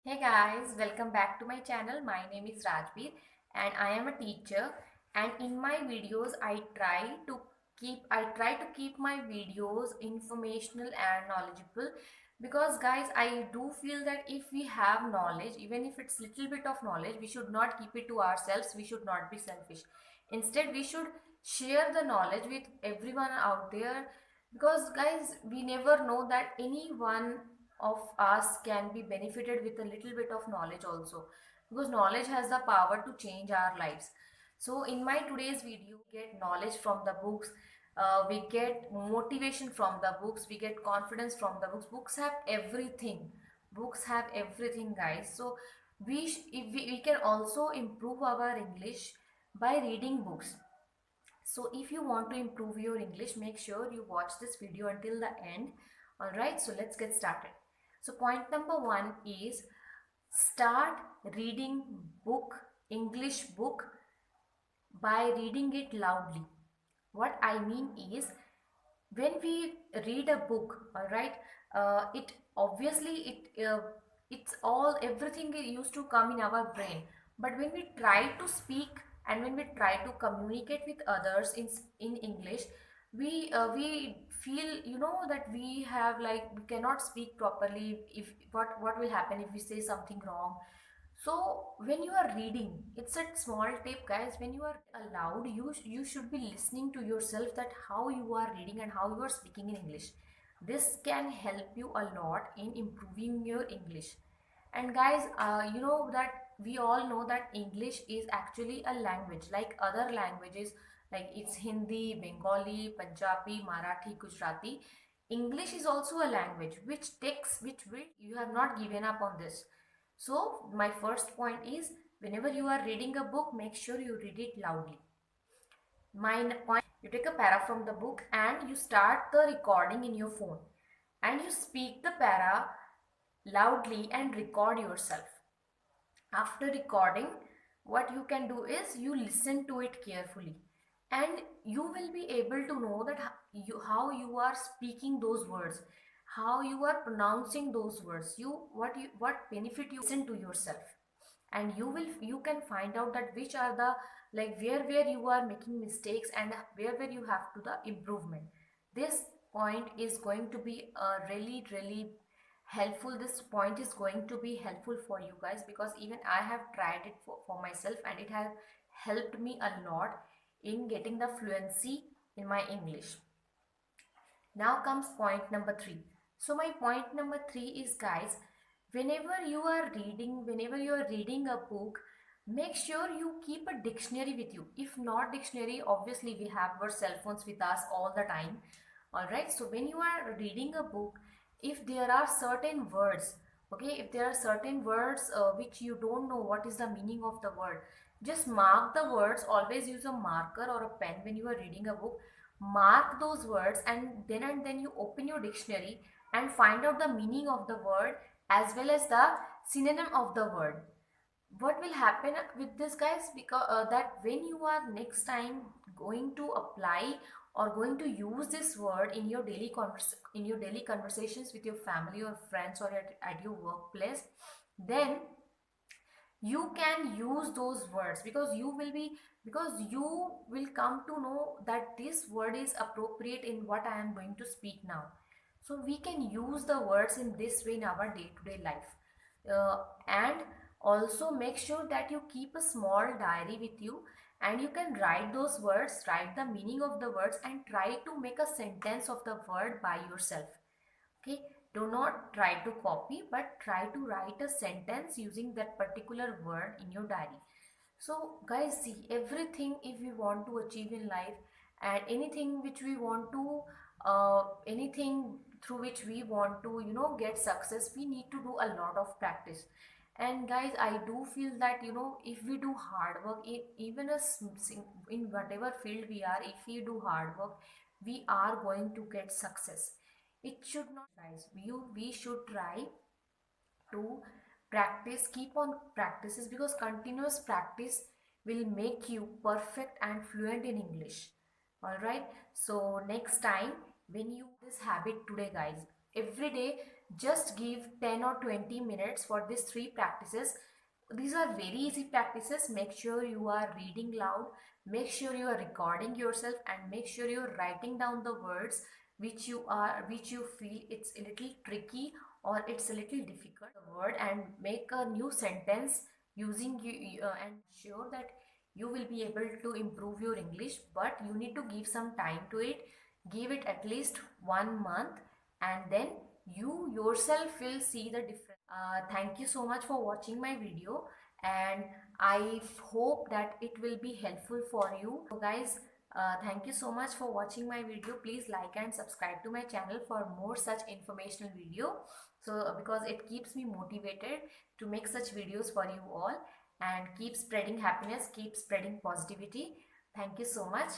Hey guys, welcome back to my channel. My name is Rajbir and I am a teacher, and in my videos I try to keep my videos informational and knowledgeable, because guys, I do feel that if we have knowledge, even if it's little bit of knowledge, we should not keep it to ourselves. We should not be selfish. Instead, we should share the knowledge with everyone out there, because guys, we never know that anyone of us can be benefited with a little bit of knowledge also, because knowledge has the power to change our lives. So in my today's video, we get knowledge from the books, we get motivation from the books, we get confidence from the books. Books have everything, guys. So if we can also improve our English by reading books. So if you want to improve your English, make sure you watch this video until the end. Alright, so let's get started. So point number one is start reading book, English book, by reading it loudly. What I mean is, when we read a book, all right, it obviously it's all everything used to come in our brain, but when we try to speak and when we try to communicate with others in English, we feel, that we have, like, we cannot speak properly. If what will happen if we say something wrong? So when you are reading, it's a small tip, guys. When you are aloud, you should be listening to yourself, that how you are reading and how you are speaking in English. This can help you a lot in improving your English. And guys, you know that we all know that English is actually a language like other languages, like it's Hindi, Bengali, Punjabi, Marathi, Gujarati. English is also a language which you have not given up on this. So my first point is, whenever you are reading a book, make sure you read it loudly. My point, you take a para from the book and you start the recording in your phone, and you speak the para loudly and record yourself. After recording, what you can do is you listen to it carefully, and you will be able to know that how you are speaking those words, how you are pronouncing those words, what benefit you listen to yourself. And you can find out that which are the, like, where you are making mistakes and where you have to the improvement. This point is going to be really helpful. This point is going to be helpful for you guys, because even I have tried it for myself, and it has helped me a lot in getting the fluency in my English. Now comes point number 3. So my point number 3 is, guys, whenever you are reading a book, make sure you keep a dictionary with you. If not dictionary, obviously we have our cell phones with us all the time. All right, so when you are reading a book, if there are certain words, okay, if there are certain words which you don't know what is the meaning of the word, just mark the words. Always use a marker or a pen when you are reading a book. Mark those words, and then you open your dictionary and find out the meaning of the word as well as the synonym of the word. What will happen with this, guys, because that when you are next time going to apply or going to use this word in your daily conversations with your family or friends, or at your workplace, then you can use those words, because you will come to know that this word is appropriate in what I am going to speak now. So we can use the words in this way in our day-to-day life. And also make sure that you keep a small diary with you, and you can write those words, write the meaning of the words, and try to make a sentence of the word by yourself. Okay, do not try to copy, but try to write a sentence using that particular word in your diary. So guys, see, everything if we want to achieve in life, and anything which we want to anything through which we want to, get success, we need to do a lot of practice. And guys, I do feel that, if we do hard work in even in whatever field we are, if we do hard work, we are going to get success. It should not, guys, we should try to practice, keep on practices, because continuous practice will make you perfect and fluent in English. All right, so next time when you this habit today, guys, every day Just give 10 or 20 minutes for these three practices. These are very easy practices. Make sure you are reading loud, make sure you are recording yourself, and make sure you're writing down the words which you feel it's a little tricky or it's a little difficult word, and make a new sentence using and sure that you will be able to improve your English. But you need to give some time to it. Give it at least 1 month, and then you yourself will see the difference. Thank you so much for watching my video, and I hope that it will be helpful for you. So guys, thank you so much for watching my video. Please like and subscribe to my channel for more such informational video. So because it keeps me motivated to make such videos for you all, and keep spreading happiness, keep spreading positivity. Thank you so much.